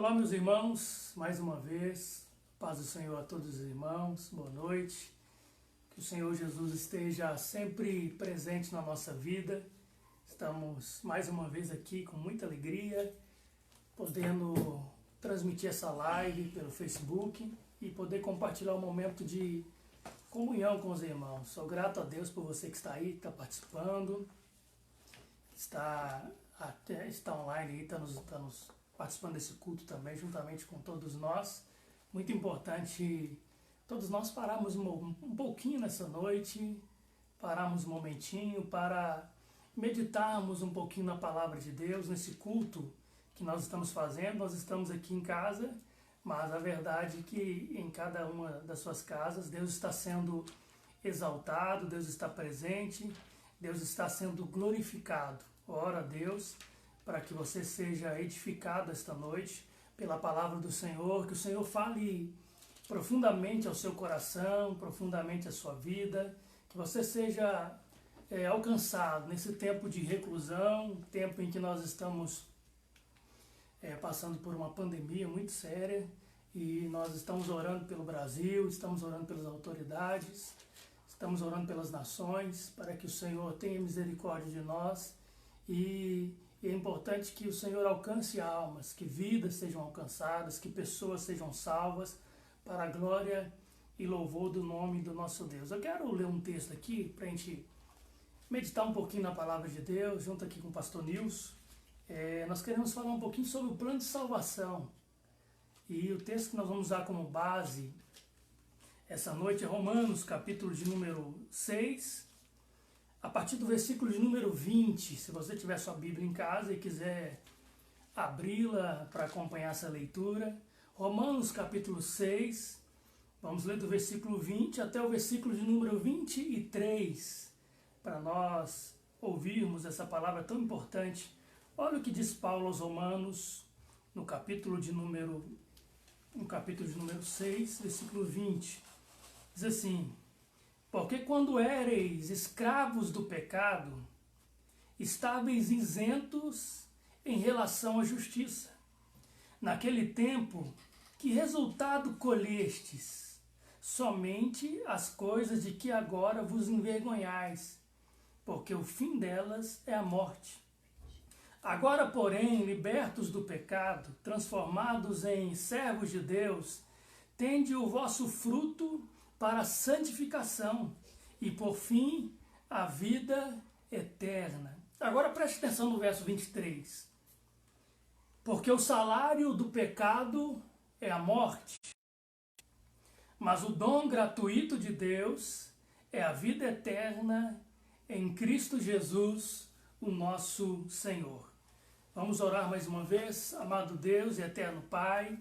Olá, meus irmãos, mais uma vez, paz do Senhor a todos os irmãos, boa noite, que o Senhor Jesus esteja sempre presente na nossa vida. Estamos mais uma vez aqui com muita alegria, podendo transmitir essa live pelo Facebook e poder compartilhar um momento de comunhão com os irmãos. Sou grato a Deus por você que está aí, que está participando, está online aí, está nos participando desse culto também, juntamente com todos nós. Muito importante todos nós pararmos um pouquinho nessa noite, pararmos um momentinho para meditarmos um pouquinho na palavra de Deus, nesse culto que nós estamos fazendo. Nós estamos aqui em casa, mas a verdade é que em cada uma das suas casas Deus está sendo exaltado, Deus está presente, Deus está sendo glorificado. Ora a Deus para que você seja edificado esta noite pela palavra do Senhor, que o Senhor fale profundamente ao seu coração, profundamente à sua vida, que você seja alcançado nesse tempo de reclusão, tempo em que nós estamos passando por uma pandemia muito séria, e nós estamos orando pelo Brasil, estamos orando pelas autoridades, estamos orando pelas nações, para que o Senhor tenha misericórdia de nós, e é importante que o Senhor alcance almas, que vidas sejam alcançadas, que pessoas sejam salvas, para a glória e louvor do nome do nosso Deus. Eu quero ler um texto aqui, para a gente meditar um pouquinho na palavra de Deus, junto aqui com o pastor Nilson. Nós queremos falar um pouquinho sobre o plano de salvação. E o texto que nós vamos usar como base essa noite é Romanos, capítulo de número 6, a partir do versículo de número 20, se você tiver sua Bíblia em casa e quiser abri-la para acompanhar essa leitura. Romanos capítulo 6, vamos ler do versículo 20 até o versículo de número 23, para nós ouvirmos essa palavra tão importante. Olha o que diz Paulo aos Romanos, no capítulo de número 6, versículo 20. Diz assim: porque quando éreis escravos do pecado, estáveis isentos em relação à justiça. Naquele tempo, que resultado colhestes? Somente as coisas de que agora vos envergonhais, porque o fim delas é a morte. Agora, porém, libertos do pecado, transformados em servos de Deus, tende o vosso fruto para a santificação e, por fim, a vida eterna. Agora preste atenção no verso 23. Porque o salário do pecado é a morte, mas o dom gratuito de Deus é a vida eterna em Cristo Jesus, o nosso Senhor. Vamos orar mais uma vez. Amado Deus e eterno Pai,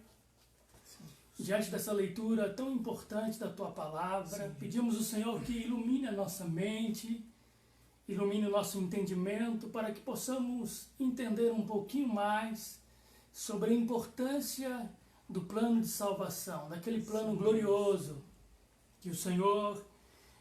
diante dessa leitura tão importante da Tua Palavra, pedimos ao Senhor que ilumine a nossa mente, ilumine o nosso entendimento, para que possamos entender um pouquinho mais sobre a importância do plano de salvação, daquele plano glorioso que o Senhor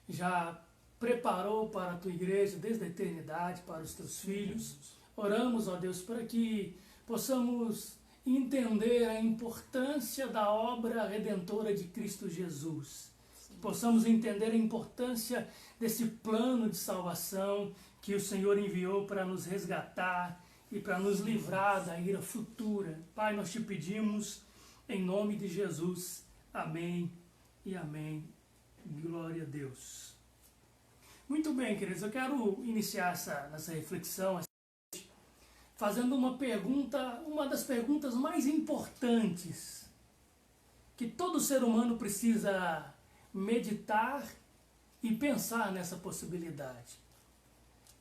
já preparou para a Tua igreja desde a eternidade, para os Teus filhos. Oramos, ó Deus, para que possamos entender a importância da obra redentora de Cristo Jesus. Que possamos entender a importância desse plano de salvação que o Senhor enviou para nos resgatar e para nos livrar da ira futura. Pai, nós te pedimos em nome de Jesus. Amém e amém. Glória a Deus. Muito bem, queridos, eu quero iniciar nessa reflexão fazendo uma pergunta, uma das perguntas mais importantes que todo ser humano precisa meditar e pensar nessa possibilidade.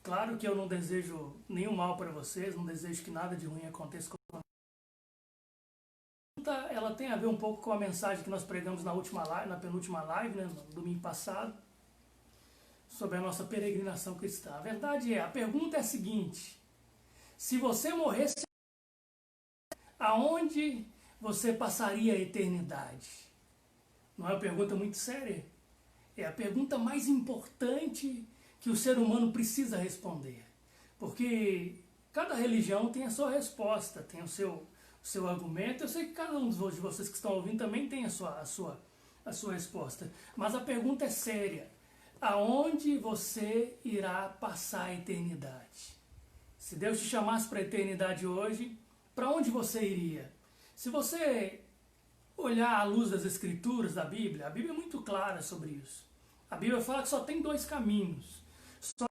Claro que eu não desejo nenhum mal para vocês, não desejo que nada de ruim aconteça com vocês. Ela tem a ver um pouco com a mensagem que nós pregamos na penúltima live, né, no domingo passado, sobre a nossa peregrinação cristã. A verdade a pergunta é a seguinte: se você morresse, aonde você passaria a eternidade? Não é uma pergunta muito séria? É a pergunta mais importante que o ser humano precisa responder. Porque cada religião tem a sua resposta, tem o seu seu argumento. Eu sei que cada um de vocês que estão ouvindo também tem a sua resposta. Mas a pergunta é séria. Aonde você irá passar a eternidade? Se Deus te chamasse para a eternidade hoje, para onde você iria? Se você olhar à luz das Escrituras da Bíblia, a Bíblia é muito clara sobre isso. A Bíblia fala que só tem 2 caminhos. Só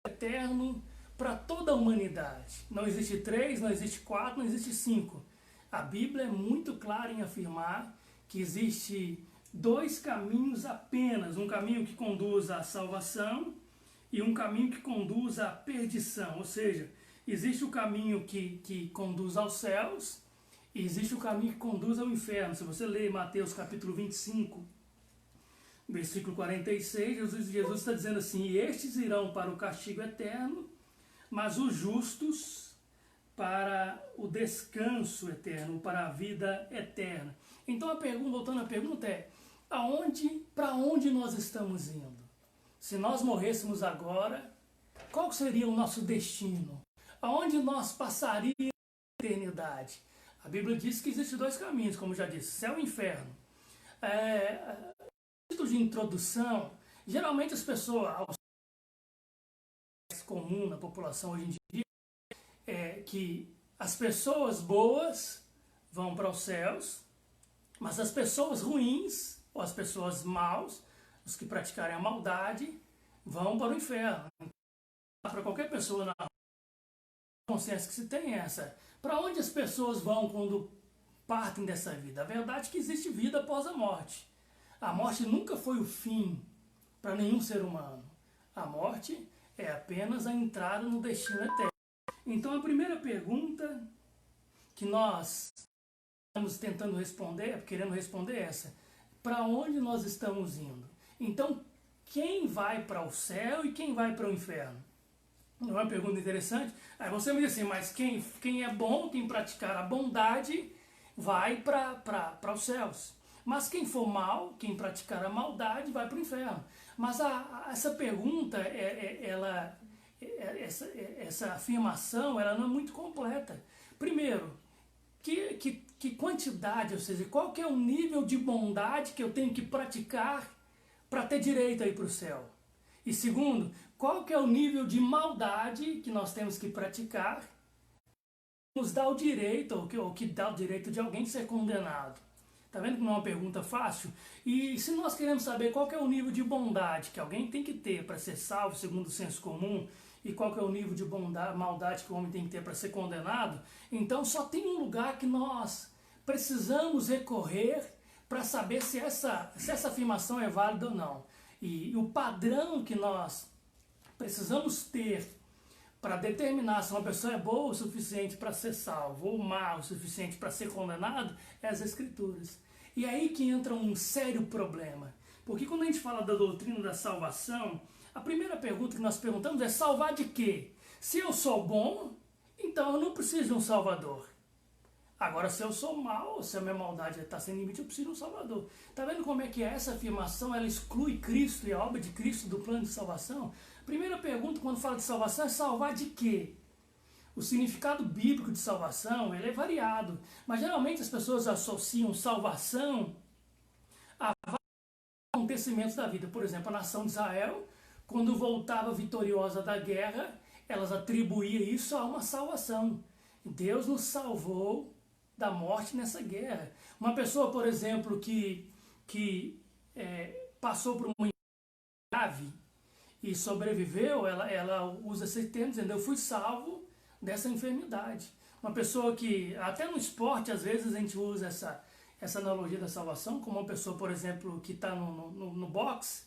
eterno para toda a humanidade. Não existe 3, não existe 4, não existe 5. A Bíblia é muito clara em afirmar que existe 2 caminhos apenas. Um caminho que conduz à salvação e um caminho que conduz à perdição. Ou seja, existe o caminho que conduz aos céus e existe o caminho que conduz ao inferno. Se você ler Mateus capítulo 25, versículo 46, Jesus está dizendo assim: e estes irão para o castigo eterno, mas os justos para o descanso eterno, para a vida eterna. Então, voltando à pergunta é, para onde nós estamos indo? Se nós morrêssemos agora, qual seria o nosso destino? Aonde nós passaríamos a eternidade? A Bíblia diz que existem 2 caminhos, como já disse, céu e inferno. De introdução, geralmente as pessoas, comum na população hoje em dia, é que as pessoas boas vão para os céus, mas as pessoas ruins, ou as pessoas maus, os que praticarem a maldade, vão para o inferno. Para qualquer pessoa, na consciência que se tem essa, para onde as pessoas vão quando partem dessa vida? A verdade é que existe vida após a morte. A morte nunca foi o fim para nenhum ser humano. A morte é apenas a entrada no destino eterno. Então a primeira pergunta que nós estamos tentando responder, querendo responder é essa: para onde nós estamos indo? Então, quem vai para o céu e quem vai para o inferno? Não é uma pergunta interessante? Aí você me diz assim, mas quem é bom, quem praticar a bondade, vai para os céus. Mas quem for mal, quem praticar a maldade, vai para o inferno. Mas essa pergunta, essa afirmação, ela não é muito completa. Primeiro, que quantidade, ou seja, qual que é o nível de bondade que eu tenho que praticar para ter direito a ir para o céu? E segundo, qual que é o nível de maldade que nós temos que praticar nos dá o direito, ou que dá o direito de alguém ser condenado? Está vendo que não é uma pergunta fácil? E se nós queremos saber qual que é o nível de bondade que alguém tem que ter para ser salvo, segundo o senso comum, e qual que é o nível de maldade que o homem tem que ter para ser condenado, então só tem um lugar que nós precisamos recorrer para saber se essa afirmação é válida ou não. E o padrão que nós precisamos ter para determinar se uma pessoa é boa o suficiente para ser salvo ou má o suficiente para ser condenado é as Escrituras. E aí que entra um sério problema. Porque quando a gente fala da doutrina da salvação, a primeira pergunta que nós perguntamos é: salvar de quê? Se eu sou bom, então eu não preciso de um salvador. Agora, se eu sou mau, se a minha maldade está sem limite, eu preciso de um salvador. Está vendo como é que essa afirmação ela exclui Cristo e a obra de Cristo do plano de salvação? Primeira pergunta, quando fala de salvação, é salvar de quê? O significado bíblico de salvação ele é variado, mas geralmente as pessoas associam salvação a vários acontecimentos da vida. Por exemplo, a nação de Israel, quando voltava vitoriosa da guerra, elas atribuíam isso a uma salvação. Deus nos salvou da morte nessa guerra. Uma pessoa, por exemplo, que passou por uma grave e sobreviveu, ela usa esse termo dizendo: eu fui salvo dessa enfermidade. Uma pessoa que, até no esporte, às vezes a gente usa essa analogia da salvação, como uma pessoa, por exemplo, que está no boxe,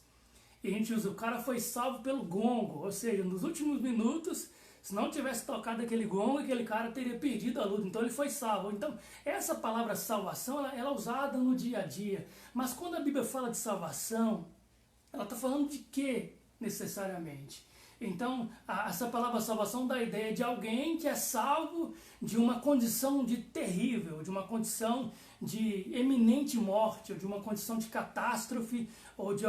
e a gente usa: o cara foi salvo pelo gongo, ou seja, nos últimos minutos, se não tivesse tocado aquele gongo, aquele cara teria perdido a luta, então ele foi salvo. Então, essa palavra salvação, ela é usada no dia a dia, mas quando a Bíblia fala de salvação, ela está falando de quê, necessariamente? Então, essa palavra salvação dá a ideia de alguém que é salvo de uma condição de terrível, de uma condição de eminente morte, ou de uma condição de catástrofe, ou de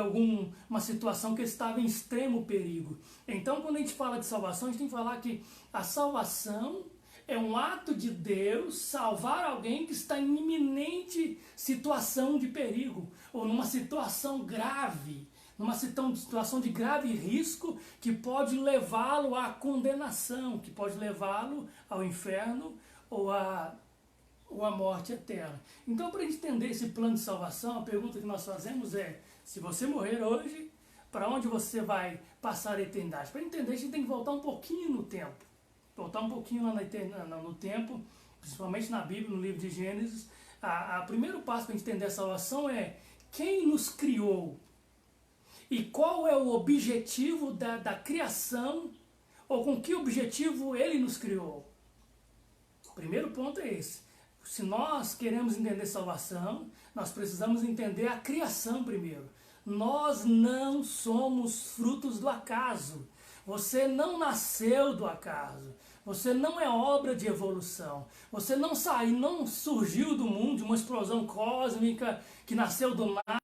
uma situação que estava em extremo perigo. Então, quando a gente fala de salvação, a gente tem que falar que a salvação é um ato de Deus salvar alguém que está em iminente situação de perigo, ou numa situação grave, numa situação de grave risco que pode levá-lo à condenação, que pode levá-lo ao inferno ou à morte eterna. Então, para a gente entender esse plano de salvação, a pergunta que nós fazemos é: se você morrer hoje, para onde você vai passar a eternidade? Para entender, a gente tem que voltar um pouquinho no tempo. Voltar um pouquinho lá no tempo, principalmente na Bíblia, no livro de Gênesis. O primeiro passo para a gente entender a salvação é: quem nos criou? E qual é o objetivo da criação, ou com que objetivo ele nos criou? O primeiro ponto é esse. Se nós queremos entender salvação, nós precisamos entender a criação primeiro. Nós não somos frutos do acaso. Você não nasceu do acaso. Você não é obra de evolução. Você não surgiu do mundo de uma explosão cósmica que nasceu do nada.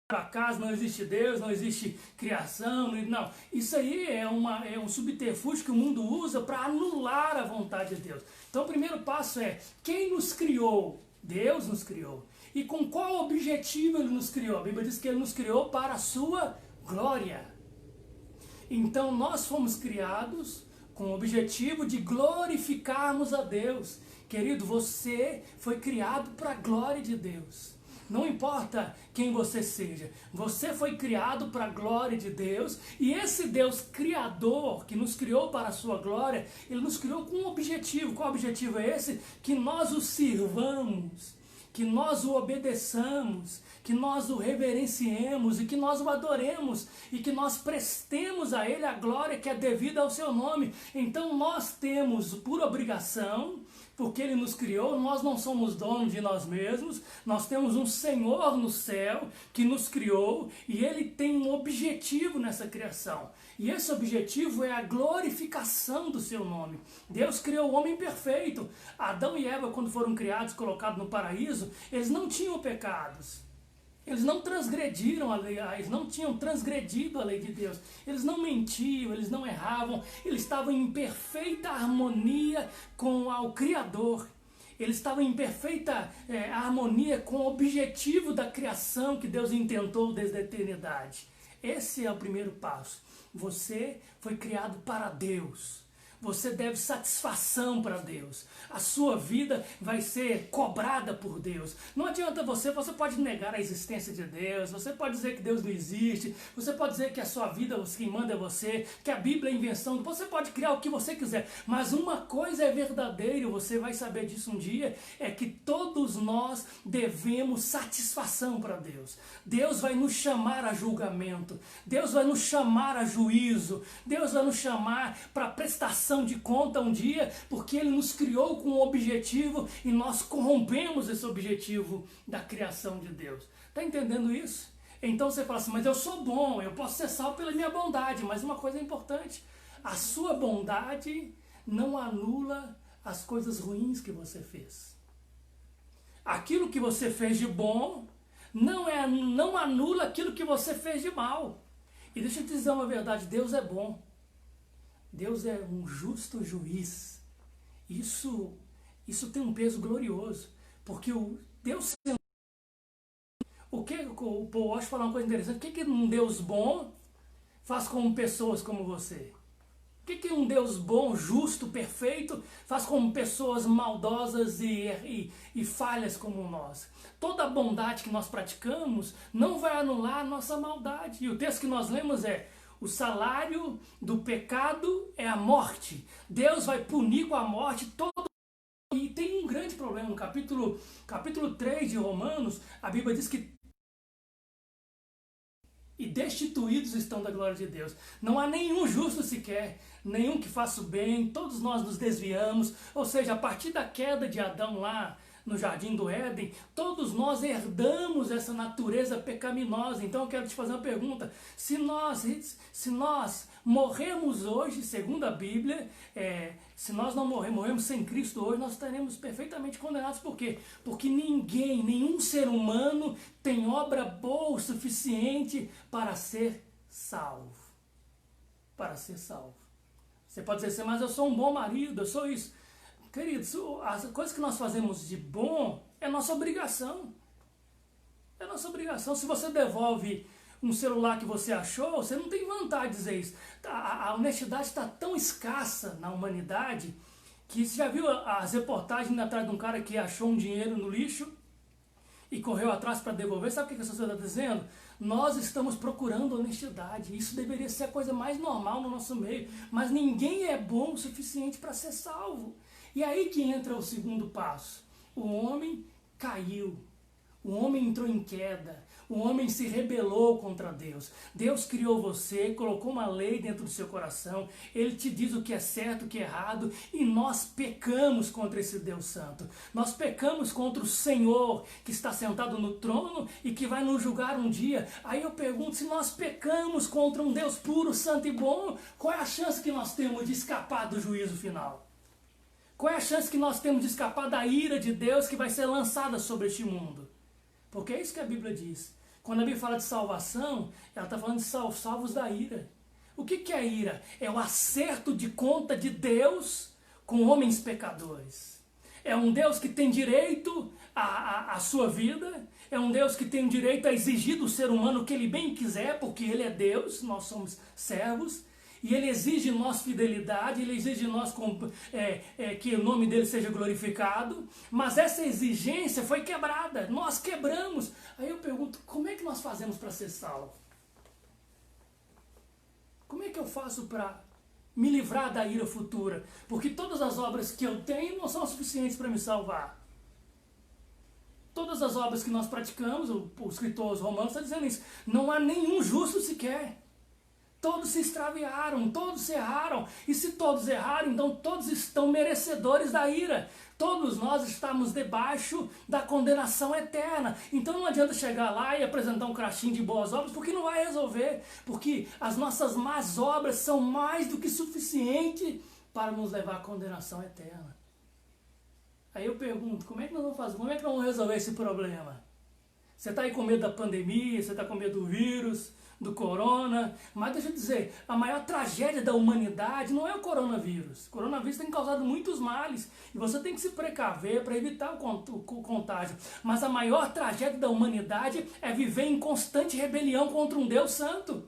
Acaso, não existe Deus, não existe criação, não. Isso aí é um subterfúgio que o mundo usa para anular a vontade de Deus. Então o primeiro passo é: quem nos criou? Deus nos criou. E com qual objetivo ele nos criou? A Bíblia diz que ele nos criou para a sua glória. Então nós fomos criados com o objetivo de glorificarmos a Deus. Querido, você foi criado para a glória de Deus. Não importa quem você seja, você foi criado para a glória de Deus, e esse Deus criador que nos criou para a sua glória, ele nos criou com um objetivo. Qual objetivo é esse? Que nós o sirvamos, que nós o obedeçamos, que nós o reverenciemos e que nós o adoremos e que nós prestemos a ele a glória que é devida ao seu nome. Então nós temos por obrigação, porque ele nos criou, nós não somos donos de nós mesmos, nós temos um Senhor no céu que nos criou e ele tem um objetivo nessa criação. E esse objetivo é a glorificação do seu nome. Deus criou o homem perfeito. Adão e Eva, quando foram criados, colocados no paraíso, eles não tinham pecados. Eles não transgrediram a lei, eles não tinham transgredido a lei de Deus. Eles não mentiam, eles não erravam, eles estavam em perfeita harmonia com o Criador. Eles estavam em perfeita harmonia com o objetivo da criação que Deus intentou desde a eternidade. Esse é o primeiro passo. Você foi criado para Deus. Você deve satisfação para Deus. A sua vida vai ser cobrada por Deus. Não adianta você pode negar a existência de Deus, você pode dizer que Deus não existe, você pode dizer que a sua vida, quem manda é você, que a Bíblia é invenção, você pode criar o que você quiser, mas uma coisa é verdadeira, você vai saber disso um dia, é que todos nós devemos satisfação para Deus. Deus vai nos chamar a julgamento, Deus vai nos chamar a juízo, Deus vai nos chamar para prestação de conta um dia, porque ele nos criou com um objetivo e nós corrompemos esse objetivo da criação de Deus. Está entendendo isso? Então você fala assim: mas eu sou bom, eu posso ser salvo pela minha bondade. Mas uma coisa é importante: a sua bondade não anula as coisas ruins que você fez. Aquilo que você fez de bom não anula aquilo que você fez de mal. E deixa eu te dizer uma verdade: Deus é bom. Deus é um justo juiz. Isso tem um peso glorioso, porque Deus... O Paul Washer fala uma coisa interessante: o que um Deus bom faz com pessoas como você? O que um Deus bom, justo, perfeito faz com pessoas maldosas e falhas como nós? Toda a bondade que nós praticamos não vai anular a nossa maldade. E o texto que nós lemos é: o salário do pecado é a morte. Deus vai punir com a morte todo. E tem um grande problema. No capítulo 3 de Romanos, a Bíblia diz que e destituídos estão da glória de Deus. Não há nenhum justo sequer, nenhum que faça o bem, todos nós nos desviamos. Ou seja, a partir da queda de Adão lá no Jardim do Éden, todos nós herdamos essa natureza pecaminosa. Então eu quero te fazer uma pergunta: se nós morremos hoje, segundo a Bíblia, se nós não morremos sem Cristo hoje, nós estaremos perfeitamente condenados. Por quê? Porque nenhum ser humano tem obra boa o suficiente para ser salvo. Para ser salvo. Você pode dizer assim, mas eu sou um bom marido, eu sou isso. Queridos, as coisas que nós fazemos de bom é nossa obrigação. É nossa obrigação. Se você devolve um celular que você achou, você não tem vantagem de dizer isso. A honestidade está tão escassa na humanidade que você já viu as reportagens atrás de um cara que achou um dinheiro no lixo e correu atrás para devolver? Sabe o que essa sociedade está dizendo? Nós estamos procurando honestidade. Isso deveria ser a coisa mais normal no nosso meio. Mas ninguém é bom o suficiente para ser salvo. E aí que entra o segundo passo. O homem caiu. O homem entrou em queda. O homem se rebelou contra Deus. Deus criou você, colocou uma lei dentro do seu coração. Ele te diz o que é certo, o que é errado. E nós pecamos contra esse Deus Santo. Nós pecamos contra o Senhor que está sentado no trono e que vai nos julgar um dia. Aí eu pergunto, se nós pecamos contra um Deus puro, santo e bom, qual é a chance que nós temos de escapar do juízo final? Qual é a chance que nós temos de escapar da ira de Deus que vai ser lançada sobre este mundo? Porque é isso que a Bíblia diz. Quando a Bíblia fala de salvação, ela está falando de salvos da ira. O que é a ira? É o acerto de conta de Deus com homens pecadores. É um Deus que tem direito à sua vida. É um Deus que tem o direito a exigir do ser humano o que ele bem quiser, porque ele é Deus, nós somos servos. E ele exige nossa fidelidade, ele exige nós que o nome dele seja glorificado. Mas essa exigência foi quebrada, nós quebramos. Aí eu pergunto, como é que nós fazemos para ser salvo? Como é que eu faço para me livrar da ira futura? Porque todas as obras que eu tenho não são suficientes para me salvar. Todas as obras que nós praticamos, o escritor romano está dizendo isso, não há nenhum justo sequer. Todos se extraviaram, todos erraram. E se todos erraram, então todos estão merecedores da ira. Todos nós estamos debaixo da condenação eterna. Então não adianta chegar lá e apresentar um crachinho de boas obras, porque não vai resolver. Porque as nossas más obras são mais do que suficiente para nos levar à condenação eterna. Aí eu pergunto, como é que nós vamos fazer? Como é que nós vamos resolver esse problema? Você está aí com medo da pandemia, você está com medo do vírus, do corona, mas deixa eu dizer, a maior tragédia da humanidade não é o coronavírus. O coronavírus tem causado muitos males e você tem que se precaver para evitar o contágio. Mas a maior tragédia da humanidade é viver em constante rebelião contra um Deus santo.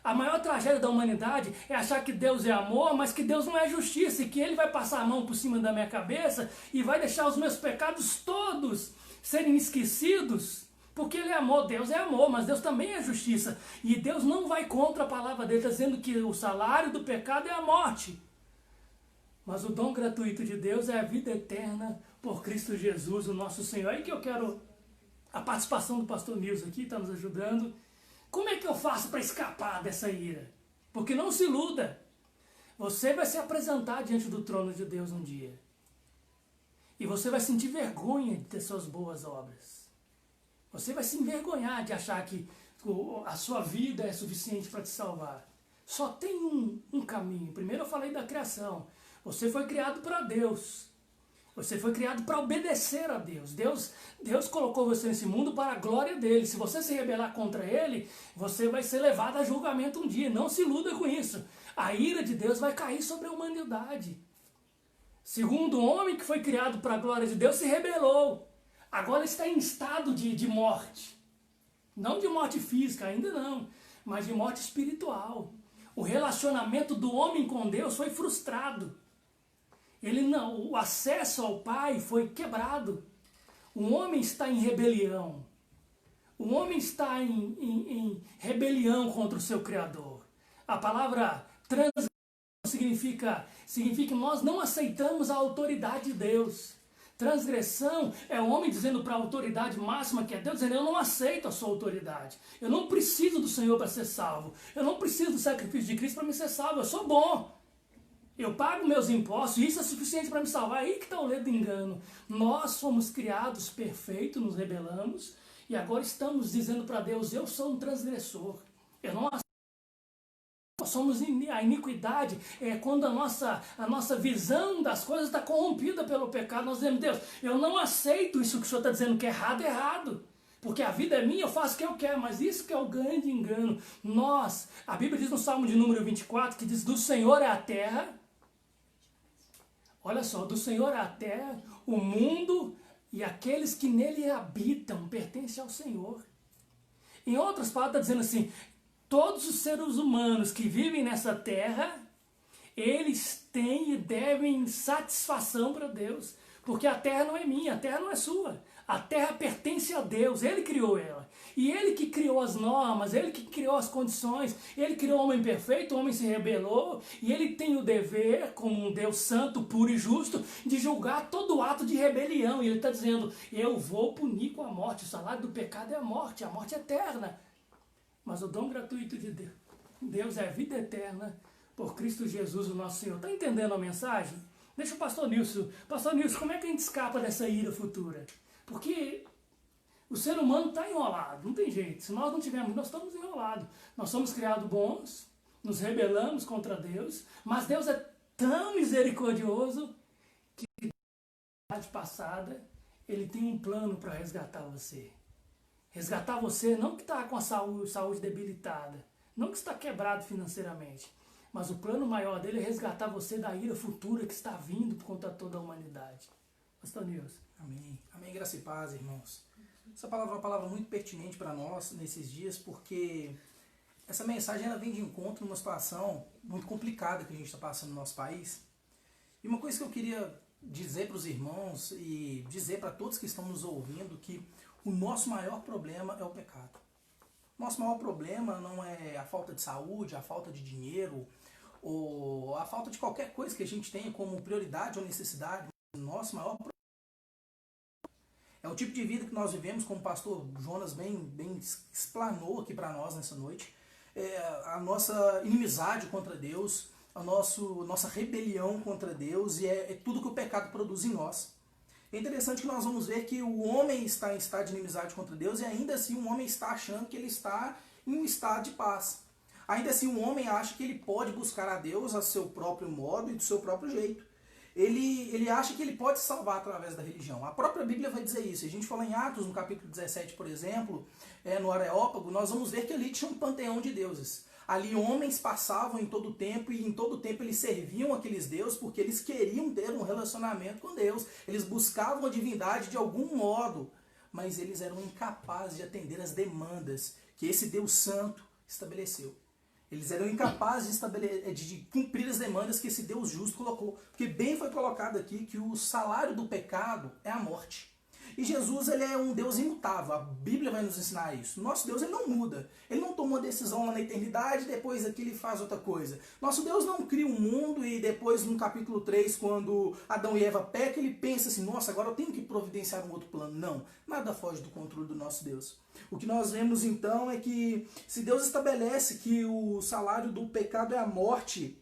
A maior tragédia da humanidade é achar que Deus é amor, mas que Deus não é justiça e que Ele vai passar a mão por cima da minha cabeça e vai deixar os meus pecados todos serem esquecidos. Porque Ele é amor, Deus é amor, mas Deus também é justiça. E Deus não vai contra a palavra dele, dizendo que o salário do pecado é a morte. Mas o dom gratuito de Deus é a vida eterna por Cristo Jesus, o nosso Senhor. Aí que eu quero a participação do pastor Nilson aqui, está nos ajudando. Como é que eu faço para escapar dessa ira? Porque não se iluda. Você vai se apresentar diante do trono de Deus um dia. E você vai sentir vergonha de ter suas boas obras. Você vai se envergonhar de achar que a sua vida é suficiente para te salvar. Só tem um caminho. Primeiro eu falei da criação. Você foi criado para Deus. Você foi criado para obedecer a Deus. Deus colocou você nesse mundo para a glória dele. Se você se rebelar contra ele, você vai ser levado a julgamento um dia. Não se iluda com isso. A ira de Deus vai cair sobre a humanidade. Segundo, o homem que foi criado para a glória de Deus se rebelou. Agora está em estado de morte. Não de morte física, ainda não, mas de morte espiritual. O relacionamento do homem com Deus foi frustrado. O acesso ao Pai foi quebrado. O homem está em rebelião. O homem está em rebelião contra o seu Criador. A palavra transgressão significa que nós não aceitamos a autoridade de Deus. Transgressão é o homem dizendo para a autoridade máxima que é Deus, dizendo, eu não aceito a sua autoridade. Eu não preciso do Senhor para ser salvo. Eu não preciso do sacrifício de Cristo para me ser salvo. Eu sou bom. Eu pago meus impostos e isso é suficiente para me salvar. Aí que está o ledo do engano. Nós fomos criados perfeitos, nos rebelamos e agora estamos dizendo para Deus, eu sou um transgressor. Eu não aceito. Nós somos a iniquidade, é quando a nossa visão das coisas está corrompida pelo pecado. Nós dizemos, Deus, eu não aceito isso que o Senhor está dizendo que é errado, Porque a vida é minha, eu faço o que eu quero, mas isso que é o grande engano. A Bíblia diz no Salmo de número 24, que diz, do Senhor é a terra, olha só, do Senhor é a terra, o mundo e aqueles que nele habitam, pertencem ao Senhor. Em outras palavras, está dizendo assim, todos os seres humanos que vivem nessa terra, eles têm e devem satisfação para Deus. Porque a terra não é minha, a terra não é sua. A terra pertence a Deus, Ele criou ela. E Ele que criou as normas, Ele que criou as condições, Ele criou o homem perfeito, o homem se rebelou, e Ele tem o dever, como um Deus santo, puro e justo, de julgar todo ato de rebelião. E Ele está dizendo, eu vou punir com a morte, o salário do pecado é a morte eterna. Mas o dom gratuito de Deus é a vida eterna, por Cristo Jesus, o nosso Senhor. Está entendendo a mensagem? Deixa o pastor Nilson, como é que a gente escapa dessa ira futura? Porque o ser humano está enrolado, não tem jeito. Se nós não tivermos, nós estamos enrolados. Nós somos criados bons, nos rebelamos contra Deus, mas Deus é tão misericordioso que na idade passada Ele tem um plano para resgatar você. Resgatar você não que está com a saúde debilitada, não que está quebrado financeiramente, mas o plano maior dele é resgatar você da ira futura que está vindo contra toda a humanidade. Pastor Nilson. Amém. Amém, graça e paz, irmãos. Essa palavra é uma palavra muito pertinente para nós nesses dias, porque essa mensagem ela vem de encontro numa situação muito complicada que a gente está passando no nosso país. E uma coisa que eu queria dizer para os irmãos e dizer para todos que estão nos ouvindo, que o nosso maior problema é o pecado. Nosso maior problema não é a falta de saúde, a falta de dinheiro, ou a falta de qualquer coisa que a gente tenha como prioridade ou necessidade. O nosso maior problema é o tipo de vida que nós vivemos, como o pastor Jonas bem explanou aqui para nós nessa noite. A nossa inimizade contra Deus, nossa rebelião contra Deus, e é tudo que o pecado produz em nós. É interessante que nós vamos ver que o homem está em estado de inimizade contra Deus e ainda assim o homem está achando que ele está em um estado de paz. Ainda assim o homem acha que ele pode buscar a Deus a seu próprio modo e do seu próprio jeito. Ele acha que ele pode se salvar através da religião. A própria Bíblia vai dizer isso. Se a gente falar em Atos, no capítulo 17, por exemplo, no Areópago, nós vamos ver que ali tinha um panteão de deuses. Ali homens passavam em todo o tempo e em todo o tempo eles serviam aqueles deuses porque eles queriam ter um relacionamento com Deus. Eles buscavam a divindade de algum modo, mas eles eram incapazes de atender as demandas que esse Deus santo estabeleceu. Eles eram incapazes de cumprir as demandas que esse Deus justo colocou. Porque bem foi colocado aqui que o salário do pecado é a morte. E Jesus ele é um Deus imutável. A Bíblia vai nos ensinar isso. Nosso Deus ele não muda. Ele não toma uma decisão lá na eternidade e depois aqui ele faz outra coisa. Nosso Deus não cria um mundo e depois no capítulo 3, quando Adão e Eva pecam, ele pensa assim, nossa, agora eu tenho que providenciar um outro plano. Não, nada foge do controle do nosso Deus. O que nós vemos então é que se Deus estabelece que o salário do pecado é a morte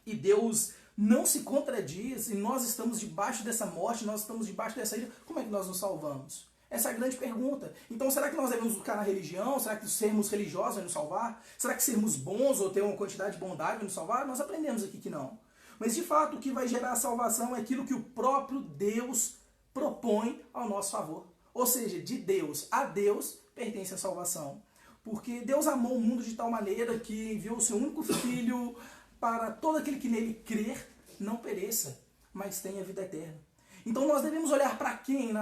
e Deus não se contradiz e nós estamos debaixo dessa morte, nós estamos debaixo dessa ira, como é que nós nos salvamos? Essa é a grande pergunta. Então será que nós devemos buscar na religião? Será que sermos religiosos vai nos salvar? Será que sermos bons ou ter uma quantidade de bondade vai nos salvar? Nós aprendemos aqui que não. Mas de fato o que vai gerar a salvação é aquilo que o próprio Deus propõe ao nosso favor. Ou seja, de Deus a Deus pertence a salvação. Porque Deus amou o mundo de tal maneira que enviou o seu único Filho para todo aquele que nele crer não pereça, mas tenha vida eterna. Então nós devemos olhar para quem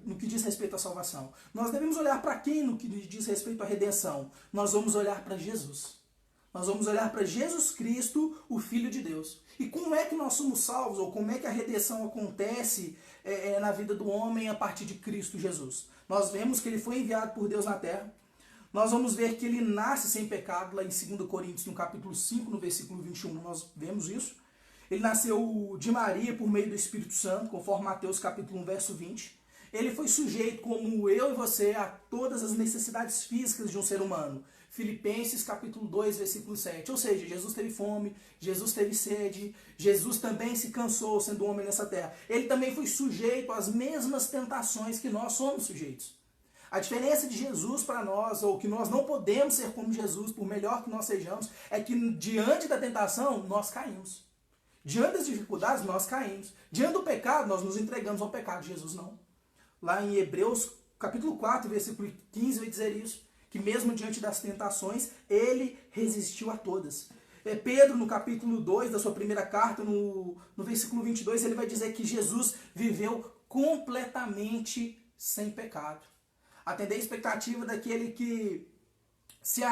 no que diz respeito à salvação? Nós devemos olhar para quem no que diz respeito à redenção? Nós vamos olhar para Jesus. Nós vamos olhar para Jesus Cristo, o Filho de Deus. E como é que nós somos salvos, ou como é que a redenção acontece na vida do homem a partir de Cristo Jesus? Nós vemos que ele foi enviado por Deus na terra. Nós vamos ver que ele nasce sem pecado, lá em 2 Coríntios, no capítulo 5, no versículo 21, nós vemos isso. Ele nasceu de Maria por meio do Espírito Santo, conforme Mateus capítulo 1, verso 20. Ele foi sujeito, como eu e você, a todas as necessidades físicas de um ser humano. Filipenses capítulo 2, versículo 7. Ou seja, Jesus teve fome, Jesus teve sede, Jesus também se cansou sendo homem nessa terra. Ele também foi sujeito às mesmas tentações que nós somos sujeitos. A diferença de Jesus para nós, ou que nós não podemos ser como Jesus, por melhor que nós sejamos, é que diante da tentação, nós caímos. Diante das dificuldades, nós caímos. Diante do pecado, nós nos entregamos ao pecado. Jesus não. Lá em Hebreus capítulo 4, versículo 15 vai dizer isso, que mesmo diante das tentações, ele resistiu a todas. Pedro, no capítulo 2 da sua primeira carta, no versículo 22, ele vai dizer que Jesus viveu completamente sem pecado. Atender a expectativa daquele que, se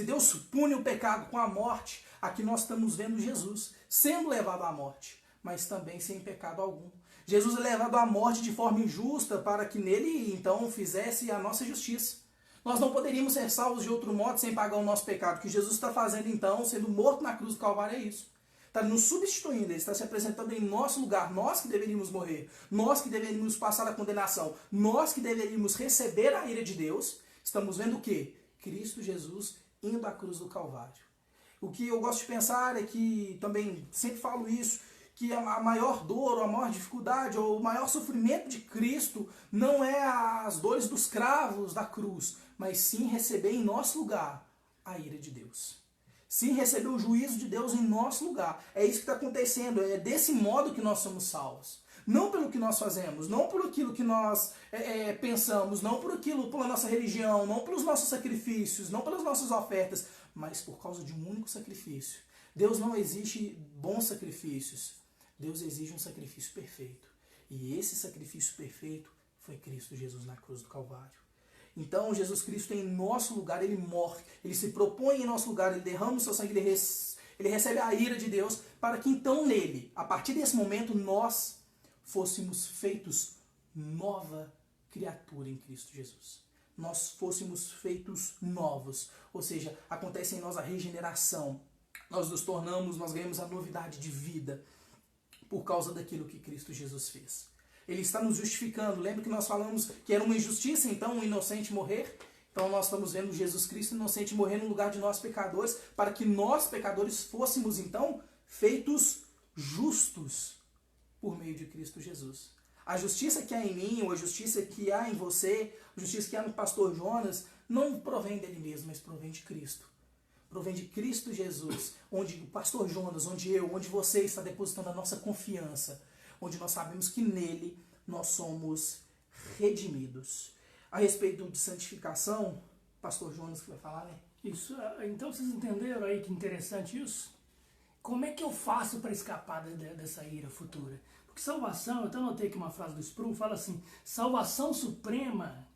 Deus pune o pecado com a morte, aqui nós estamos vendo Jesus sendo levado à morte, mas também sem pecado algum. Jesus é levado à morte de forma injusta para que nele, então, fizesse a nossa justiça. Nós não poderíamos ser salvos de outro modo sem pagar o nosso pecado. O que Jesus está fazendo, então, sendo morto na cruz do Calvário, é isso. Está nos substituindo, ele está se apresentando em nosso lugar. Nós que deveríamos morrer, nós que deveríamos passar a condenação, nós que deveríamos receber a ira de Deus, estamos vendo o quê? Cristo Jesus indo à cruz do Calvário. O que eu gosto de pensar é que, também sempre falo isso, que a maior dor, ou a maior dificuldade, ou o maior sofrimento de Cristo não é as dores dos cravos da cruz, mas sim receber em nosso lugar a ira de Deus. Sim receber o juízo de Deus em nosso lugar. É isso que está acontecendo, é desse modo que nós somos salvos. Não pelo que nós fazemos, não por aquilo que nós pensamos, não por aquilo, pela nossa religião, não pelos nossos sacrifícios, não pelas nossas ofertas, mas por causa de um único sacrifício. Deus não exige bons sacrifícios, Deus exige um sacrifício perfeito. E esse sacrifício perfeito foi Cristo Jesus na cruz do Calvário. Então Jesus Cristo em nosso lugar, ele morre, ele se propõe em nosso lugar, ele derrama o seu sangue, ele recebe a ira de Deus, para que então nele, a partir desse momento, nós fôssemos feitos nova criatura em Cristo Jesus. Nós fôssemos feitos novos, ou seja, acontece em nós a regeneração. Nós nos tornamos, nós ganhamos a novidade de vida por causa daquilo que Cristo Jesus fez. Ele está nos justificando. Lembra que nós falamos que era uma injustiça, então, um inocente morrer? Então nós estamos vendo Jesus Cristo inocente morrer no lugar de nós pecadores, para que nós pecadores fôssemos, então, feitos justos por meio de Cristo Jesus. A justiça que há em mim, ou a justiça que há em você, a justiça que há no pastor Jonas, não provém dele mesmo, mas provém de Cristo. Provém de Cristo Jesus, onde o pastor Jonas, onde eu, onde você está depositando a nossa confiança, onde nós sabemos que nele nós somos redimidos. A respeito de santificação, pastor Jonas que vai falar, né? Isso, então vocês entenderam aí que interessante isso? Como é que eu faço para escapar dessa ira futura? Porque salvação, eu até anotei aqui uma frase do Sprum, fala assim, salvação suprema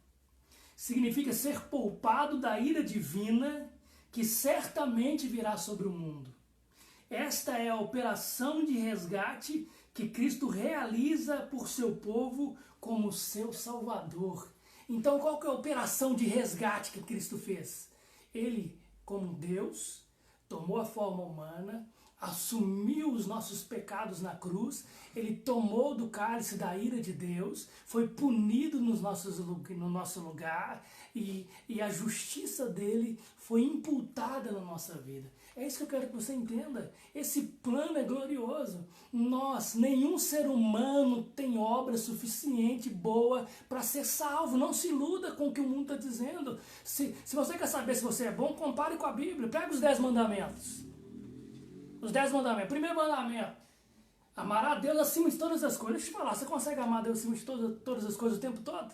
significa ser poupado da ira divina que certamente virá sobre o mundo. Esta é a operação de resgate que Cristo realiza por seu povo como seu Salvador. Então, qual que é a operação de resgate que Cristo fez? Ele, como Deus, tomou a forma humana, assumiu os nossos pecados na cruz, ele tomou do cálice da ira de Deus, foi punido no nosso lugar e a justiça dele foi imputada na nossa vida. É isso que eu quero que você entenda. Esse plano é glorioso. Nenhum ser humano tem obra suficiente, boa, para ser salvo. Não se iluda com o que o mundo está dizendo. Se você quer saber se você é bom, compare com a Bíblia. Pega os 10 mandamentos. Os 10 mandamentos. Primeiro mandamento. Amar a Deus acima de todas as coisas. Deixa eu te falar, você consegue amar a Deus acima de todas as coisas o tempo todo?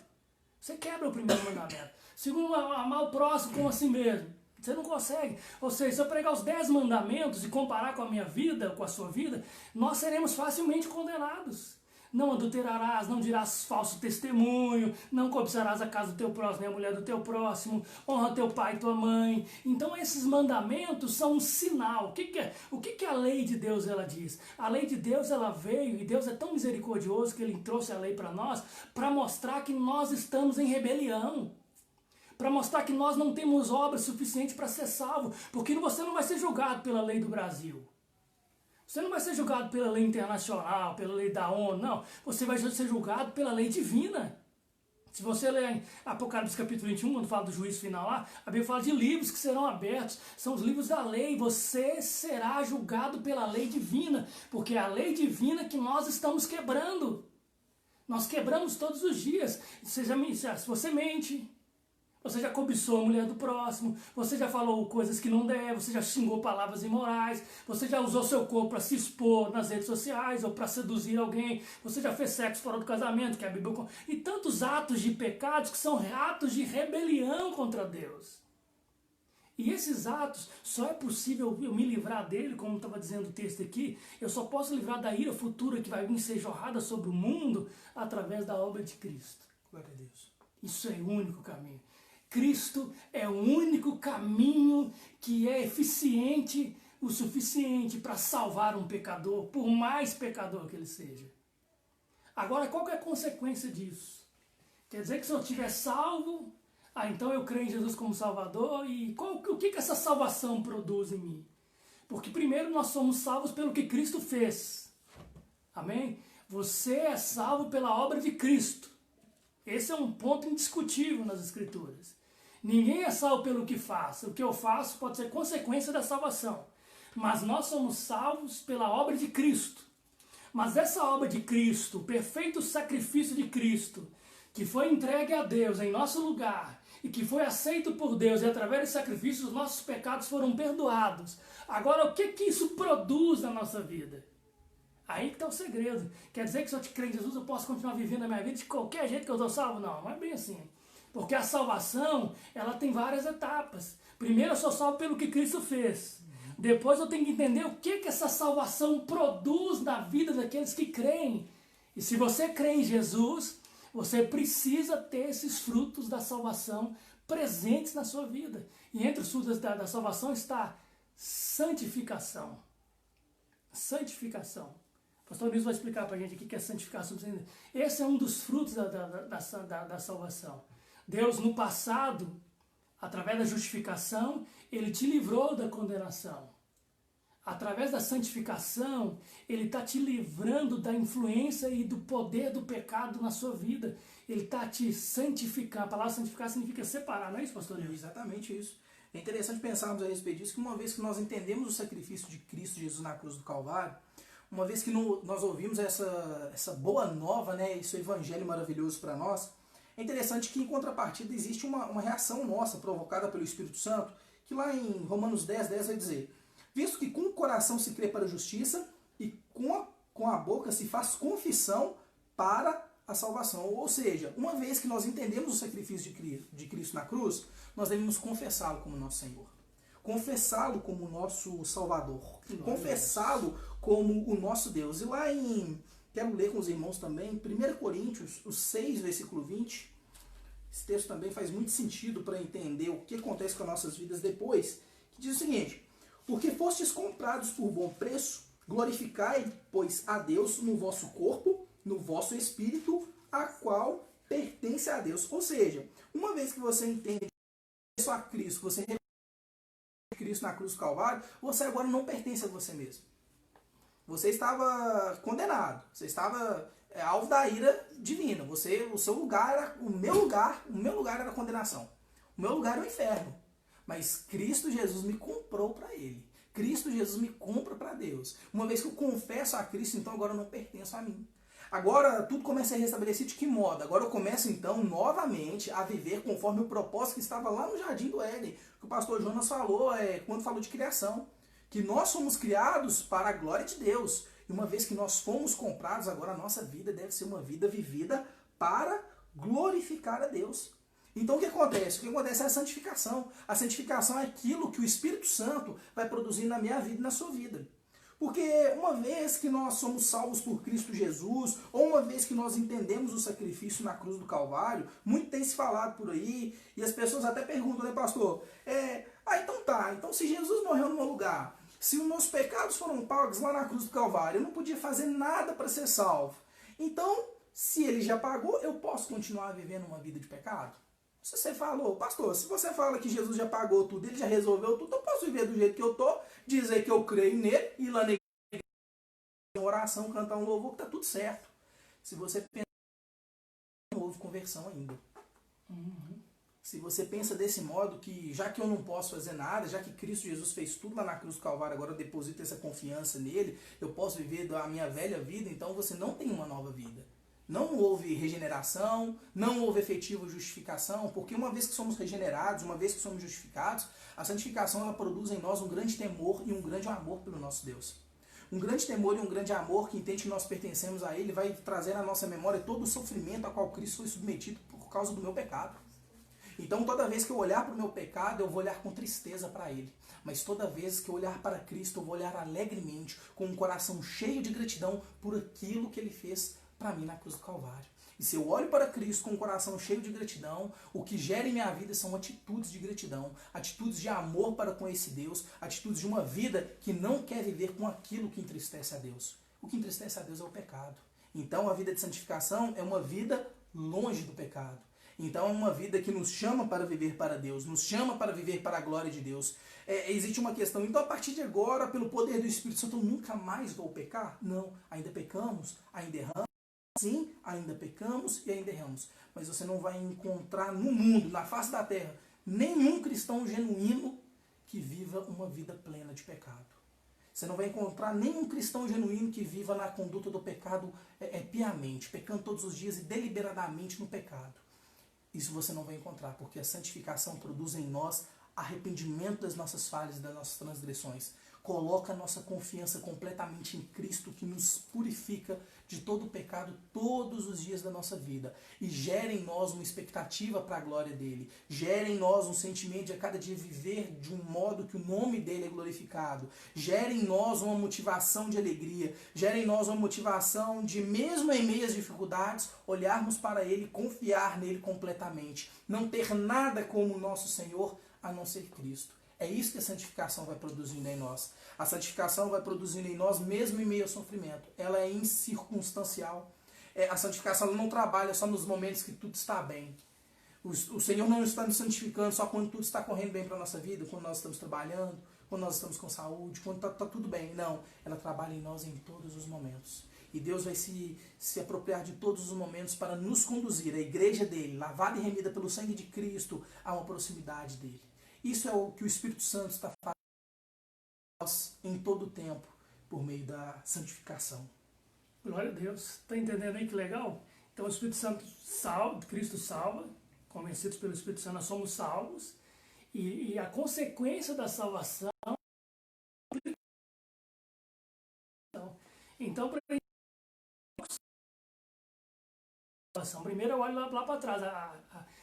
Você quebra o primeiro mandamento. Segundo, amar o próximo como a si mesmo. Você não consegue. Ou seja, se eu pegar os 10 mandamentos e comparar com a minha vida, com a sua vida, nós seremos facilmente condenados. Não adulterarás, não dirás falso testemunho, não cobiçarás a casa do teu próximo, nem a mulher do teu próximo, honra teu pai e tua mãe. Então esses mandamentos são um sinal. O que a lei de Deus ela diz? A lei de Deus ela veio, e Deus é tão misericordioso que ele trouxe a lei para nós, para mostrar que nós estamos em rebelião. Para mostrar que nós não temos obra suficiente para ser salvo, porque você não vai ser julgado pela lei do Brasil. Você não vai ser julgado pela lei internacional, pela lei da ONU, não. Você vai ser julgado pela lei divina. Se você ler em Apocalipse capítulo 21, quando fala do juízo final lá, a Bíblia fala de livros que serão abertos. São os livros da lei. Você será julgado pela lei divina, porque é a lei divina que nós estamos quebrando. Nós quebramos todos os dias. Se você mente, Você já cobiçou a mulher do próximo, você já falou coisas que não deve, você já xingou palavras imorais, você já usou seu corpo para se expor nas redes sociais ou para seduzir alguém, você já fez sexo fora do casamento, que a Bíblia... E tantos atos de pecados que são atos de rebelião contra Deus. E esses atos, só é possível eu me livrar dele, como estava dizendo o texto aqui, eu só posso livrar da ira futura que vai vir ser jorrada sobre o mundo através da obra de Cristo. Glória a Deus. Isso é o único caminho. Cristo é o único caminho que é eficiente o suficiente para salvar um pecador, por mais pecador que ele seja. Agora, qual que é a consequência disso? Quer dizer que se eu estiver salvo, então eu creio em Jesus como Salvador, e o que essa salvação produz em mim? Porque primeiro nós somos salvos pelo que Cristo fez. Amém? Você é salvo pela obra de Cristo. Esse é um ponto indiscutível nas Escrituras. Ninguém é salvo pelo que faz. O que eu faço pode ser consequência da salvação. Mas nós somos salvos pela obra de Cristo. Mas essa obra de Cristo, o perfeito sacrifício de Cristo, que foi entregue a Deus em nosso lugar, e que foi aceito por Deus, e através desse sacrifício os nossos pecados foram perdoados. Agora, o que isso produz na nossa vida? Aí que está o segredo. Quer dizer que se eu te crer em Jesus, eu posso continuar vivendo a minha vida de qualquer jeito que eu estou salvo? Não, não é bem assim. Porque a salvação, ela tem várias etapas. Primeiro eu sou salvo pelo que Cristo fez. Depois eu tenho que entender o que essa salvação produz na vida daqueles que creem. E se você crê em Jesus, você precisa ter esses frutos da salvação presentes na sua vida. E entre os frutos da salvação está santificação. Santificação. O pastor Nilson vai explicar para a gente aqui o que é santificação. Esse é um dos frutos da salvação. Deus, no passado, através da justificação, Ele te livrou da condenação. Através da santificação, Ele está te livrando da influência e do poder do pecado na sua vida. Ele está te santificando. A palavra santificar significa separar, não é isso, pastor Nilson? Exatamente isso. É interessante pensarmos a respeito disso, que uma vez que nós entendemos o sacrifício de Cristo Jesus na cruz do Calvário, uma vez que nós ouvimos essa boa nova, né, esse evangelho maravilhoso para nós, é interessante que em contrapartida existe uma reação nossa provocada pelo Espírito Santo, que lá em Romanos 10:10 vai dizer: visto que com o coração se crê para a justiça e com a boca se faz confissão para a salvação. Ou seja, uma vez que nós entendemos o sacrifício de Cristo na cruz, nós devemos confessá-lo como nosso Senhor. Confessá-lo como nosso Salvador. Confessá-lo como o nosso Deus. E lá quero ler com os irmãos também, 1 Coríntios, o 6, versículo 20. Esse texto também faz muito sentido para entender o que acontece com as nossas vidas depois. Que diz o seguinte: porque fostes comprados por bom preço, glorificai, pois, a Deus no vosso corpo, no vosso espírito, a qual pertence a Deus. Ou seja, uma vez que você entende só a Cristo, você reconhece Cristo na cruz do Calvário, você agora não pertence a você mesmo. Você estava condenado, você estava alvo da ira divina. O seu lugar era, o meu lugar era a condenação. O meu lugar era o inferno. Mas Cristo Jesus me comprou para Ele. Cristo Jesus me compra para Deus. Uma vez que eu confesso a Cristo, então agora eu não pertenço a mim. Agora tudo começa a restabelecer de que modo? Agora eu começo então novamente a viver conforme o propósito que estava lá no Jardim do Éden, que o pastor Jonas falou quando falou de criação. Que nós somos criados para a glória de Deus. E uma vez que nós fomos comprados, agora a nossa vida deve ser uma vida vivida para glorificar a Deus. Então o que acontece? O que acontece é a santificação. A santificação é aquilo que o Espírito Santo vai produzir na minha vida e na sua vida. Porque uma vez que nós somos salvos por Cristo Jesus, ou uma vez que nós entendemos o sacrifício na cruz do Calvário, muito tem se falado por aí, e as pessoas até perguntam, né, pastor? Então tá, então se Jesus morreu no meu lugar, se os meus pecados foram pagos lá na cruz do Calvário, eu não podia fazer nada para ser salvo. Então, se ele já pagou, eu posso continuar vivendo uma vida de pecado? Se você falou, pastor, se você fala que Jesus já pagou tudo, ele já resolveu tudo, eu posso viver do jeito que eu tô, dizer que eu creio nele, ir lá na igreja, uma oração, cantar um louvor, que tá tudo certo. Se você pensa, não houve conversão ainda. Se você pensa desse modo, que já que eu não posso fazer nada, já que Cristo Jesus fez tudo lá na cruz do Calvário, agora eu deposito essa confiança nele, eu posso viver a minha velha vida, então você não tem uma nova vida. Não houve regeneração, não houve efetiva justificação, porque uma vez que somos regenerados, uma vez que somos justificados, a santificação ela produz em nós um grande temor e um grande amor pelo nosso Deus. Um grande temor e um grande amor que entende que nós pertencemos a Ele vai trazer à nossa memória todo o sofrimento a qual Cristo foi submetido por causa do meu pecado. Então toda vez que eu olhar para o meu pecado, eu vou olhar com tristeza para Ele. Mas toda vez que eu olhar para Cristo, eu vou olhar alegremente, com um coração cheio de gratidão por aquilo que Ele fez para mim na cruz do Calvário. E se eu olho para Cristo com um coração cheio de gratidão, o que gera em minha vida são atitudes de gratidão, atitudes de amor para com esse Deus, atitudes de uma vida que não quer viver com aquilo que entristece a Deus. O que entristece a Deus é o pecado. Então a vida de santificação é uma vida longe do pecado. Então é uma vida que nos chama para viver para Deus, nos chama para viver para a glória de Deus. Existe uma questão, então a partir de agora, pelo poder do Espírito Santo, eu nunca mais vou pecar? Não, ainda pecamos, ainda erramos. Sim, ainda pecamos e ainda erramos. Mas você não vai encontrar no mundo, na face da terra, nenhum cristão genuíno que viva uma vida plena de pecado. Você não vai encontrar nenhum cristão genuíno que viva na conduta do pecado piamente, pecando todos os dias e deliberadamente no pecado. Isso você não vai encontrar, porque a santificação produz em nós arrependimento das nossas falhas e das nossas transgressões. Coloca a nossa confiança completamente em Cristo, que nos purifica de todo o pecado todos os dias da nossa vida. E gera em nós uma expectativa para a glória dele. Gera em nós um sentimento de a cada dia viver de um modo que o nome dele é glorificado. Gera em nós uma motivação de alegria. Gera em nós uma motivação de, mesmo em meio às dificuldades, olharmos para ele e confiar nele completamente. Não ter nada como o nosso Senhor a não ser Cristo. É isso que a santificação vai produzindo em nós. A santificação vai produzindo em nós mesmo em meio ao sofrimento. Ela é incircunstancial. A santificação não trabalha só nos momentos que tudo está bem. O Senhor não está nos santificando só quando tudo está correndo bem para a nossa vida, quando nós estamos trabalhando, quando nós estamos com saúde, quando está tudo bem. Não, ela trabalha em nós em todos os momentos. E Deus vai se apropriar de todos os momentos para nos conduzir, a igreja dele, lavada e remida pelo sangue de Cristo, a uma proximidade dele. Isso é o que o Espírito Santo está fazendo em todo o tempo, por meio da santificação. Glória a Deus. Está entendendo aí que legal? Então o Espírito Santo salva, Cristo salva, convencidos pelo Espírito Santo nós somos salvos, e a consequência da salvação. Então, primeiro eu olho lá para trás,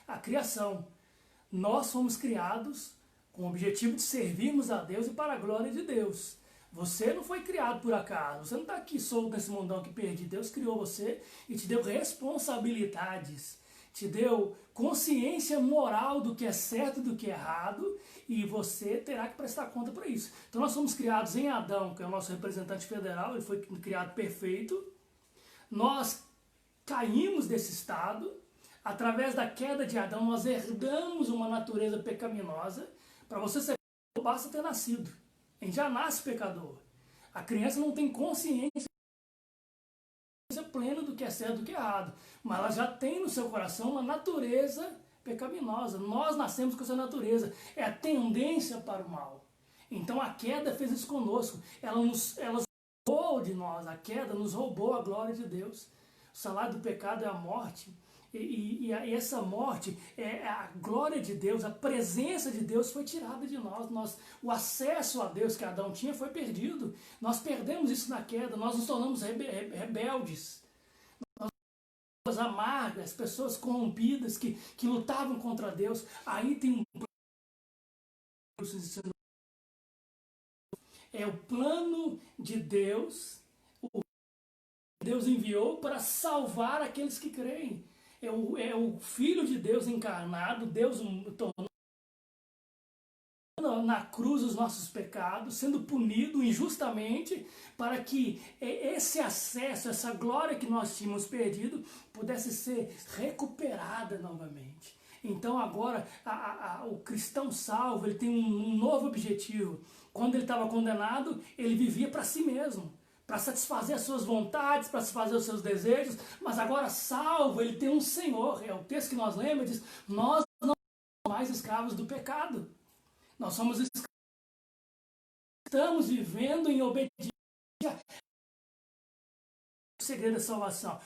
a criação. Nós fomos criados com o objetivo de servirmos a Deus e para a glória de Deus. Você não foi criado por acaso. Você não está aqui solto nesse mundão aqui perdido. Deus criou você e te deu responsabilidades. Te deu consciência moral do que é certo e do que é errado. E você terá que prestar conta para isso. Então nós somos criados em Adão, que é o nosso representante federal. Ele foi criado perfeito. Nós caímos desse estado. Através da queda de Adão, nós herdamos uma natureza pecaminosa. Para você ser pecador, basta ter nascido. A gente já nasce pecador. A criança não tem consciência plena do que é certo e do que é errado. Mas ela já tem no seu coração uma natureza pecaminosa. Nós nascemos com essa natureza. É a tendência para o mal. Então a queda fez isso conosco. Ela roubou de nós. A queda nos roubou a glória de Deus. O salário do pecado é a morte. E essa morte, a glória de Deus, a presença de Deus foi tirada de nós. O acesso a Deus que Adão tinha foi perdido. Nós perdemos isso na queda, nós nos tornamos rebeldes. Pessoas amargas, pessoas corrompidas que lutavam contra Deus. Aí tem um plano. É o plano de Deus. Deus enviou para salvar aqueles que creem. É o Filho de Deus encarnado, Deus tornou na cruz os nossos pecados, sendo punido injustamente, para que esse acesso, essa glória que nós tínhamos perdido, pudesse ser recuperada novamente. Então agora o cristão salvo, ele tem um novo objetivo. Quando ele estava condenado, ele vivia para si mesmo, para satisfazer as suas vontades, para satisfazer os seus desejos, mas agora salvo, ele tem um Senhor. É o texto que nós lemos, diz: nós não somos mais escravos do pecado. Nós somos escravos. Estamos vivendo em obediência. O segredo da salvação.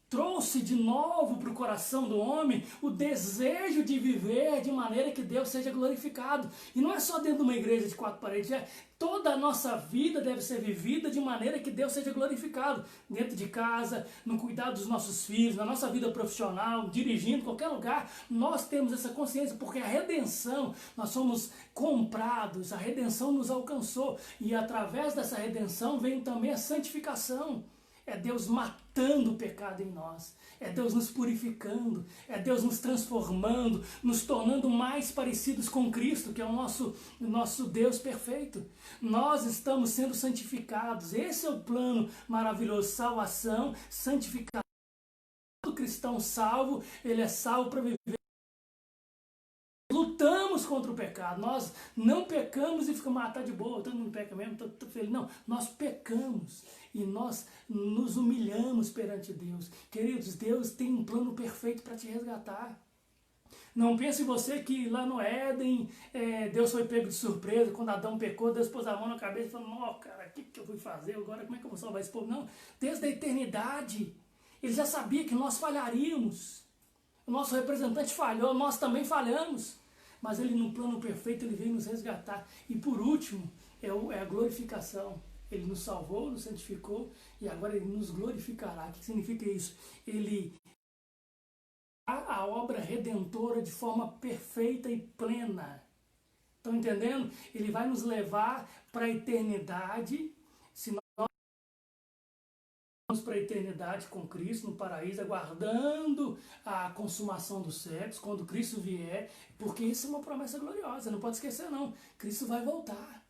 trouxe de novo para o coração do homem o desejo de viver de maneira que Deus seja glorificado. E não é só dentro de uma igreja de 4 paredes, toda a nossa vida deve ser vivida de maneira que Deus seja glorificado. Dentro de casa, no cuidado dos nossos filhos, na nossa vida profissional, dirigindo, qualquer lugar, nós temos essa consciência, porque a redenção, nós somos comprados, a redenção nos alcançou. E através dessa redenção vem também a santificação. É Deus matando o pecado em nós, é Deus nos purificando, é Deus nos transformando, nos tornando mais parecidos com Cristo, que é o nosso Deus perfeito. Nós estamos sendo santificados, esse é o plano maravilhoso, salvação, santificação. Todo cristão salvo, ele é salvo para viver. Lutamos contra o pecado, nós não pecamos e ficamos, tá de boa, todo mundo peca mesmo, tô feliz. Não, nós pecamos e nós nos humilhamos perante Deus. Queridos, Deus tem um plano perfeito para te resgatar. Não pense você que lá no Éden, Deus foi pego de surpresa, quando Adão pecou, Deus pôs a mão na cabeça e falou, não, cara, o que eu fui fazer agora, como é que eu vou salvar esse povo? Não, desde a eternidade, ele já sabia que nós falharíamos. O nosso representante falhou, nós também falhamos. Mas ele, no plano perfeito, ele veio nos resgatar. E por último, é a glorificação. Ele nos salvou, nos santificou e agora ele nos glorificará. O que significa isso? Ele a obra redentora de forma perfeita e plena. Estão entendendo? Ele vai nos levar para a eternidade. Se nós vamos para a eternidade com Cristo no paraíso, aguardando a consumação dos séculos, quando Cristo vier, porque isso é uma promessa gloriosa, não pode esquecer não. Cristo vai voltar.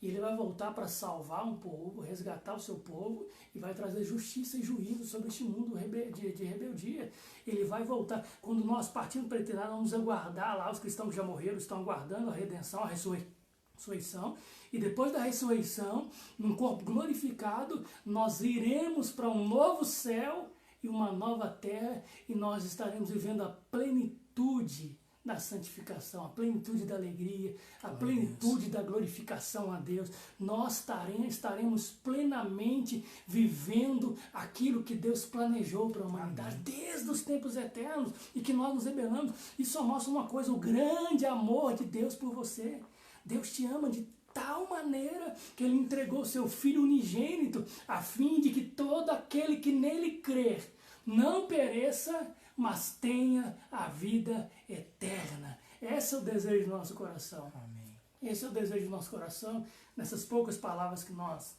E ele vai voltar para salvar um povo, resgatar o seu povo e vai trazer justiça e juízo sobre este mundo de rebeldia. Ele vai voltar. Quando nós partimos para a eternidade, vamos aguardar lá, os cristãos que já morreram estão aguardando a redenção, a ressurreição. E depois da ressurreição, num corpo glorificado, nós iremos para um novo céu e uma nova terra e nós estaremos vivendo a plenitude da santificação, a plenitude da alegria, a plenitude da glorificação a Deus. Nós estaremos plenamente vivendo aquilo que Deus planejou para a humanidade desde os tempos eternos e que nós nos rebelamos. Isso só mostra uma coisa, o grande amor de Deus por você. Deus te ama de tal maneira que ele entregou seu Filho unigênito a fim de que todo aquele que nele crer não pereça, mas tenha a vida eterna. Esse é o desejo do nosso coração. Amém. Esse é o desejo do nosso coração. Nessas poucas palavras que nós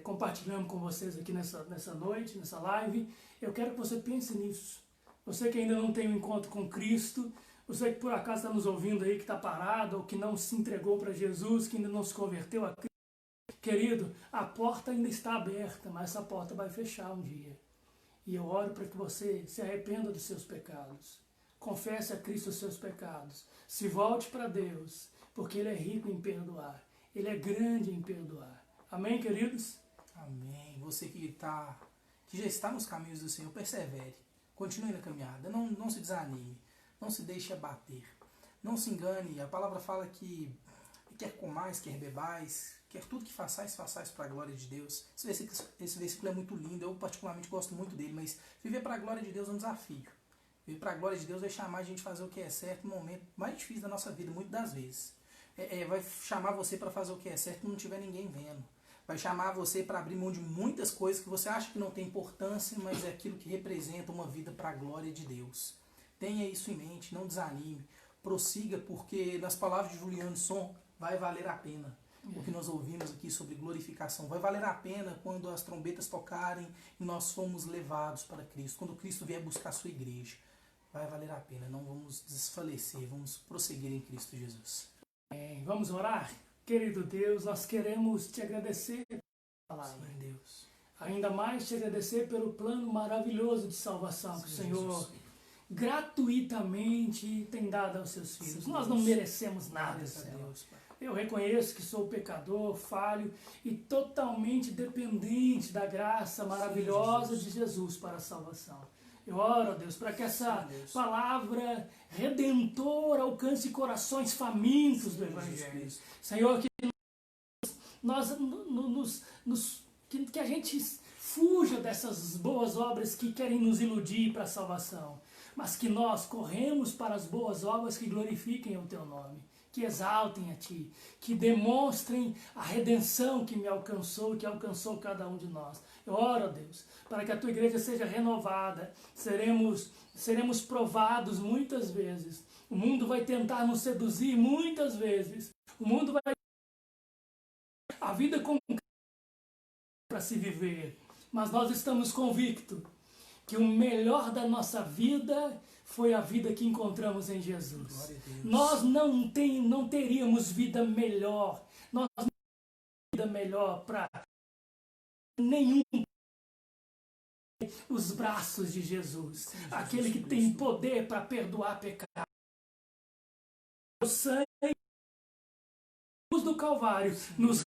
compartilhamos com vocês aqui nessa noite, nessa live, eu quero que você pense nisso. Você que ainda não tem um encontro com Cristo, você que por acaso está nos ouvindo aí, que está parado, ou que não se entregou para Jesus, que ainda não se converteu a Cristo, querido, a porta ainda está aberta, mas essa porta vai fechar um dia. E eu oro para que você se arrependa dos seus pecados. Confesse a Cristo os seus pecados. Se volte para Deus, porque Ele é rico em perdoar. Ele é grande em perdoar. Amém, queridos? Amém. Você que já está nos caminhos do Senhor, persevere. Continue na caminhada. Não se desanime. Não se deixe abater. Não se engane. A palavra fala que quer comais, quer bebais, quer tudo que façais para a glória de Deus. Esse versículo é muito lindo, eu particularmente gosto muito dele, mas viver para a glória de Deus é um desafio. Viver para a glória de Deus vai chamar a gente a fazer o que é certo no momento mais difícil da nossa vida, muitas das vezes. Vai chamar você para fazer o que é certo quando não tiver ninguém vendo. Vai chamar você para abrir mão de muitas coisas que você acha que não tem importância, mas é aquilo que representa uma vida para a glória de Deus. Tenha isso em mente, não desanime, prossiga, porque nas palavras de Juliano Som, vai valer a pena. O que nós ouvimos aqui sobre glorificação. Vai valer a pena quando as trombetas tocarem e nós fomos levados para Cristo. Quando Cristo vier buscar a sua igreja. Vai valer a pena. Não vamos desfalecer. Vamos prosseguir em Cristo Jesus. Vamos orar? Querido Deus, nós queremos te agradecer pela palavra. Sim, Deus. Ainda mais te agradecer pelo plano maravilhoso de salvação que o Senhor gratuitamente tem dado aos seus filhos. Nós não merecemos nada, Senhor. Eu reconheço que sou pecador, falho e totalmente dependente da graça maravilhosa de Jesus para a salvação. Eu oro, Deus, para que essa palavra redentora alcance corações famintos do Evangelho. Senhor, que a gente fuja dessas boas obras que querem nos iludir para a salvação, mas que nós corremos para as boas obras que glorifiquem o teu nome, que exaltem a ti, que demonstrem a redenção que me alcançou, que alcançou cada um de nós. Eu oro, Deus, para que a tua igreja seja renovada, seremos provados muitas vezes, o mundo vai tentar nos seduzir muitas vezes, o mundo vai... A vida com para se viver, mas nós estamos convictos que o melhor da nossa vida foi a vida que encontramos em Jesus. Nós não teríamos vida melhor, nós não teríamos vida melhor para nenhum os braços de Jesus, aquele que tem poder para perdoar pecado. O sangue do Calvário nos